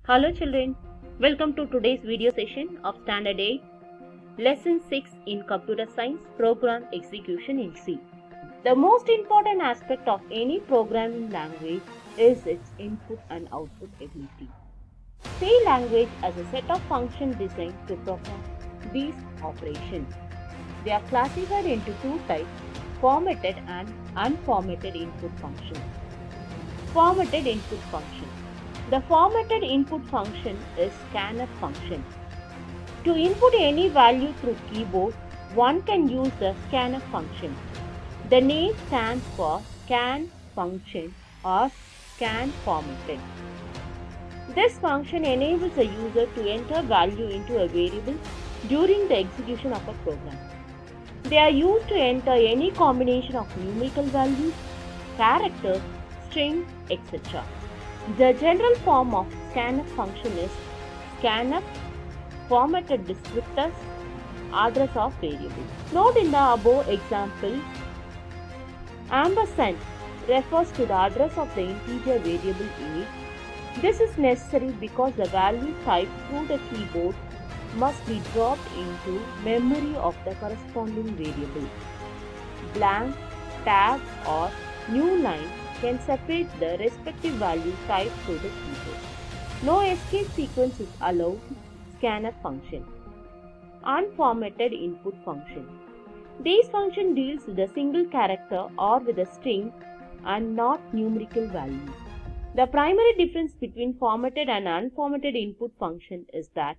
Hello children, welcome to today's video session of Standard 8, Lesson 6 in Computer Science, Program Execution in C. The most important aspect of any programming language is its input and output ability. C language has a set of functions designed to perform these operations. They are classified into two types, formatted and unformatted input functions. Formatted input function. The formatted input function is scanf function. To input any value through keyboard, one can use the scanf function. The name stands for scan function or scan formatted. This function enables a user to enter value into a variable during the execution of a program. They are used to enter any combination of numerical values, characters, string, etc. The general form of scanf function is scanf formatted descriptors address of variable. Note in the above example, ampersand refers to the address of the integer variable a. This is necessary because the value typed through the keyboard must be dropped into memory of the corresponding variable. Blank, tab or new line can separate the respective value typed through the keyboard. No escape sequence is allowed. Scanf function. Unformatted input function. This function deals with a single character or with a string and not numerical value. The primary difference between formatted and unformatted input function is that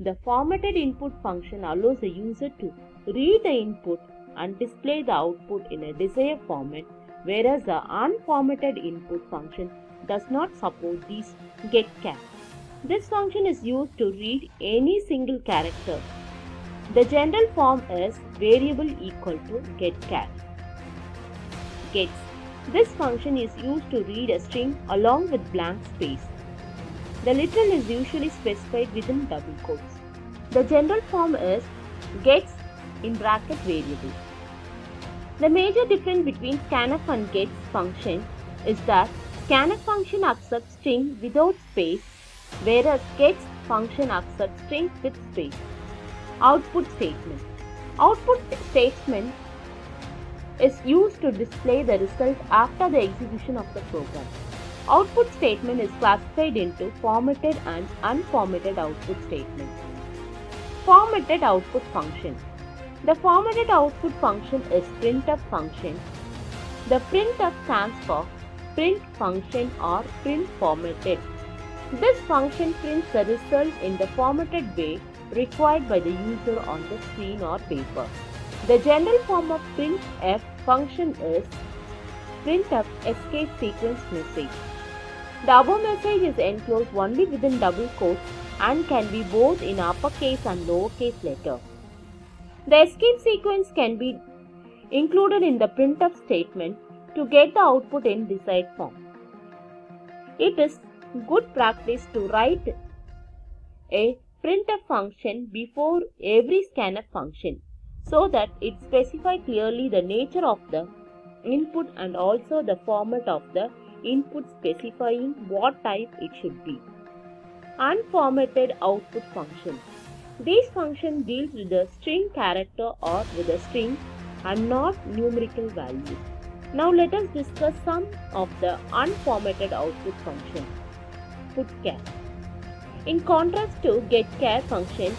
the formatted input function allows the user to read the input and display the output in a desired format, whereas the unformatted input function does not support these getChar. This function is used to read any single character. The general form is variable equal to getChar. Gets. This function is used to read a string along with blank space. The literal is usually specified within double quotes. The general form is gets in bracket variable. The major difference between scanf and gets function is that scanf function accepts string without space, whereas gets function accepts string with space. Output statement. Output statement is used to display the result after the execution of the program. Output statement is classified into formatted and unformatted output statement. Formatted output function. The formatted output function is printf function. The printf stands for print function or print formatted. This function prints the result in the formatted way required by the user on the screen or paper. The general form of printf function is printf escape sequence message. The above message is enclosed only within double quotes and can be both in uppercase and lowercase letter. The escape sequence can be included in the printf statement to get the output in desired form. It is good practice to write a printf function before every scanf function so that it specifies clearly the nature of the input and also the format of the input, specifying what type it should be. Unformatted output function. This function deals with a string character or with a string and not numerical values. Now let us discuss some of the unformatted output functions. PutChar. In contrast to getChar function,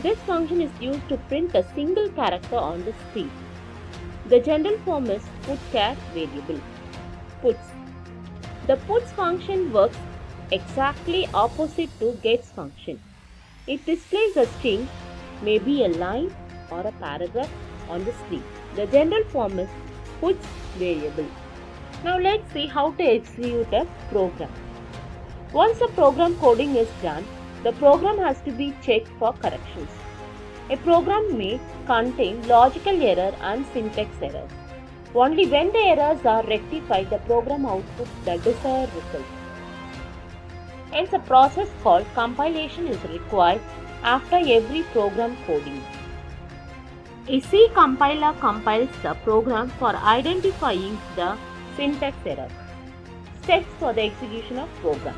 this function is used to print a single character on the screen. The general form is PutChar variable. Puts. The puts function works exactly opposite to gets function. It displays a string, maybe a line or a paragraph on the screen. The general form is puts variable. Now let's see how to execute a program. Once the program coding is done, the program has to be checked for corrections. A program may contain logical error and syntax errors. Only when the errors are rectified, the program outputs the desired result. Hence, a process called compilation is required after every program coding. A C compiler compiles the program for identifying the syntax error. Steps for the execution of program.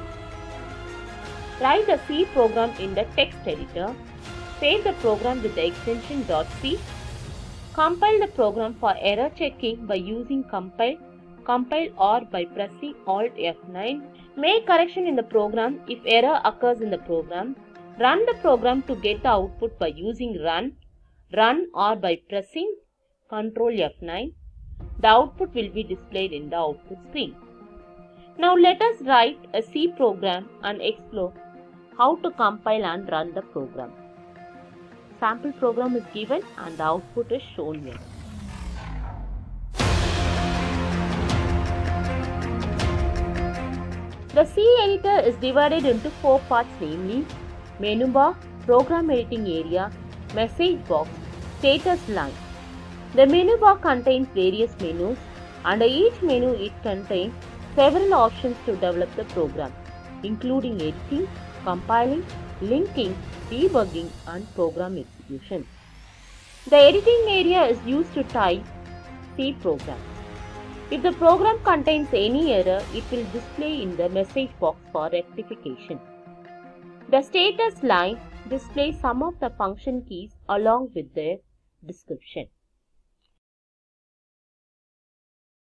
Write the C program in the text editor. Save the program with the extension .c. Compile the program for error checking by using compile or by pressing Alt F9. Make correction in the program if error occurs in the program. Run the program to get the output by using run or by pressing Ctrl F9. The output will be displayed in the output screen. Now let us write a C program and explore how to compile and run the program. Sample program is given and the output is shown here. The C editor is divided into 4 parts, namely menu bar, program editing area, message box, status line. The menu bar contains various menus. Under each menu it contains several options to develop the program, including editing, compiling, linking, debugging and program execution. The editing area is used to type C program. If the program contains any error, it will display in the message box for rectification. The status line displays some of the function keys along with their description.